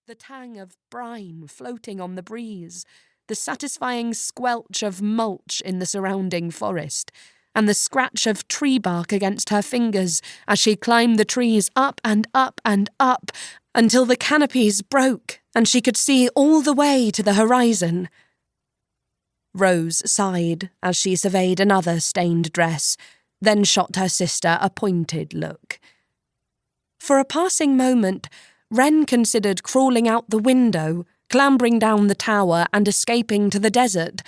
The tang of brine floating on the breeze, the satisfying squelch of mulch in the surrounding forest, and the scratch of tree bark against her fingers as she climbed the trees up and up and up until the canopies broke and she could see all the way to the horizon. Rose sighed as she surveyed another stained dress, then shot her sister a pointed look. For a passing moment, Wren considered crawling out the window, clambering down the tower and escaping to the desert,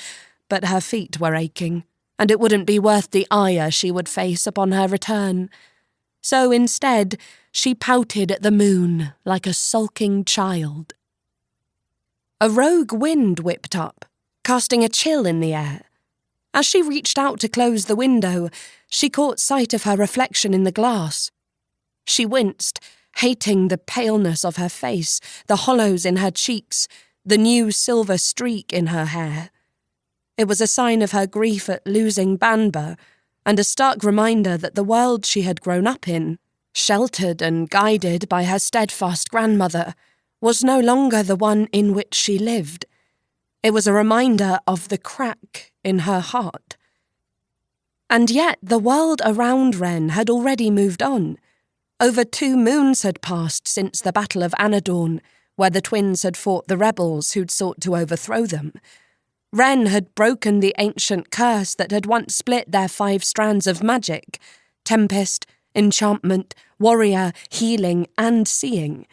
but her feet were aching, and it wouldn't be worth the ire she would face upon her return. So instead, she pouted at the moon like a sulking child. A rogue wind whipped up, casting a chill in the air. As she reached out to close the window, she caught sight of her reflection in the glass. She winced, hating the paleness of her face, the hollows in her cheeks, the new silver streak in her hair. It was a sign of her grief at losing Banba, and a stark reminder that the world she had grown up in, sheltered and guided by her steadfast grandmother, was no longer the one in which she lived. It was a reminder of the crack in her heart. And yet the world around Wren had already moved on. Over 2 moons had passed since the Battle of Anadawn, where the twins had fought the rebels who'd sought to overthrow them. Wren had broken the ancient curse that had once split their 5 strands of magic: tempest, enchantment, warrior, healing, and seeing.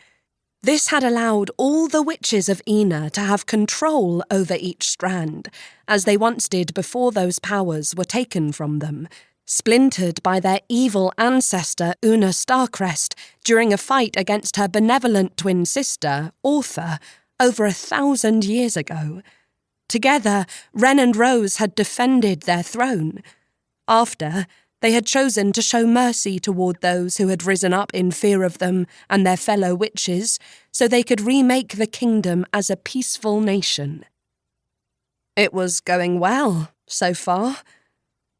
This had allowed all the witches of Eanas to have control over each strand, as they once did before those powers were taken from them, splintered by their evil ancestor Una Starcrest during a fight against her benevolent twin sister, Author, over 1,000 years ago. Together, Wren and Rose had defended their throne. After, they had chosen to show mercy toward those who had risen up in fear of them and their fellow witches, so they could remake the kingdom as a peaceful nation. It was going well, so far.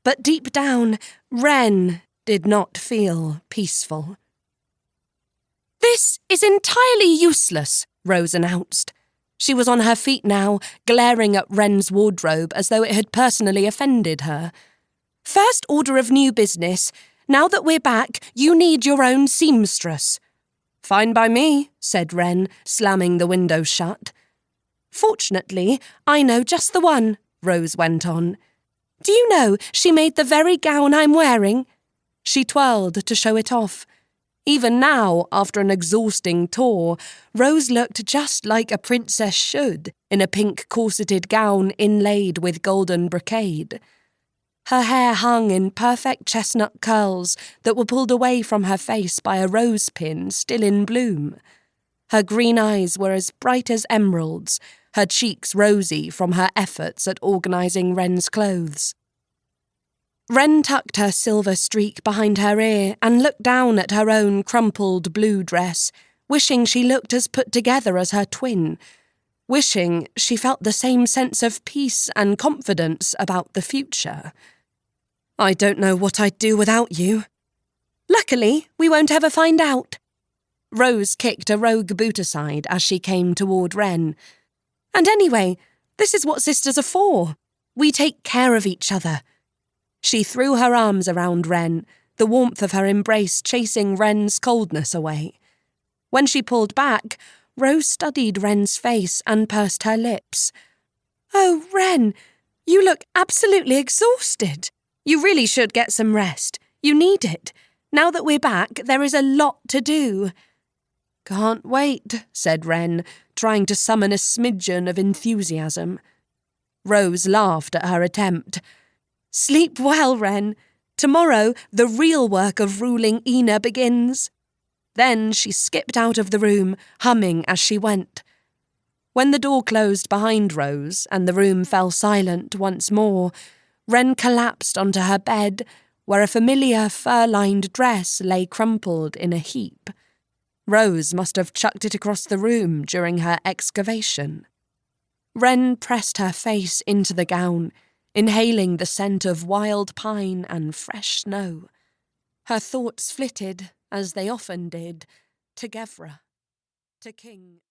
But deep down, Wren did not feel peaceful. "This is entirely useless," Rose announced. She was on her feet now, glaring at Wren's wardrobe as though it had personally offended her. "First order of new business. Now that we're back, you need your own seamstress." "Fine by me," said Wren, slamming the window shut. "Fortunately, I know just the one," Rose went on. "Do you know she made the very gown I'm wearing?" She twirled to show it off. Even now, after an exhausting tour, Rose looked just like a princess should, in a pink corseted gown inlaid with golden brocade. Her hair hung in perfect chestnut curls that were pulled away from her face by a rose pin still in bloom. Her green eyes were as bright as emeralds, her cheeks rosy from her efforts at organising Wren's clothes. Wren tucked her silver streak behind her ear and looked down at her own crumpled blue dress, wishing she looked as put together as her twin, wishing she felt the same sense of peace and confidence about the future. "I don't know what I'd do without you." "Luckily, we won't ever find out." Rose kicked a rogue boot aside as she came toward Wren. "And anyway, this is what sisters are for. We take care of each other." She threw her arms around Wren, the warmth of her embrace chasing Wren's coldness away. When she pulled back, Rose studied Wren's face and pursed her lips. "Oh, Wren, you look absolutely exhausted. You really should get some rest. You need it. Now that we're back, there is a lot to do." "Can't wait," said Wren, trying to summon a smidgen of enthusiasm. Rose laughed at her attempt. "Sleep well, Wren. Tomorrow, the real work of ruling Eanas begins." Then she skipped out of the room, humming as she went. When the door closed behind Rose and the room fell silent once more, Wren collapsed onto her bed, where a familiar fur-lined dress lay crumpled in a heap. Rose must have chucked it across the room during her excavation. Wren pressed her face into the gown, inhaling the scent of wild pine and fresh snow. Her thoughts flitted, as they often did, to Gevra, to King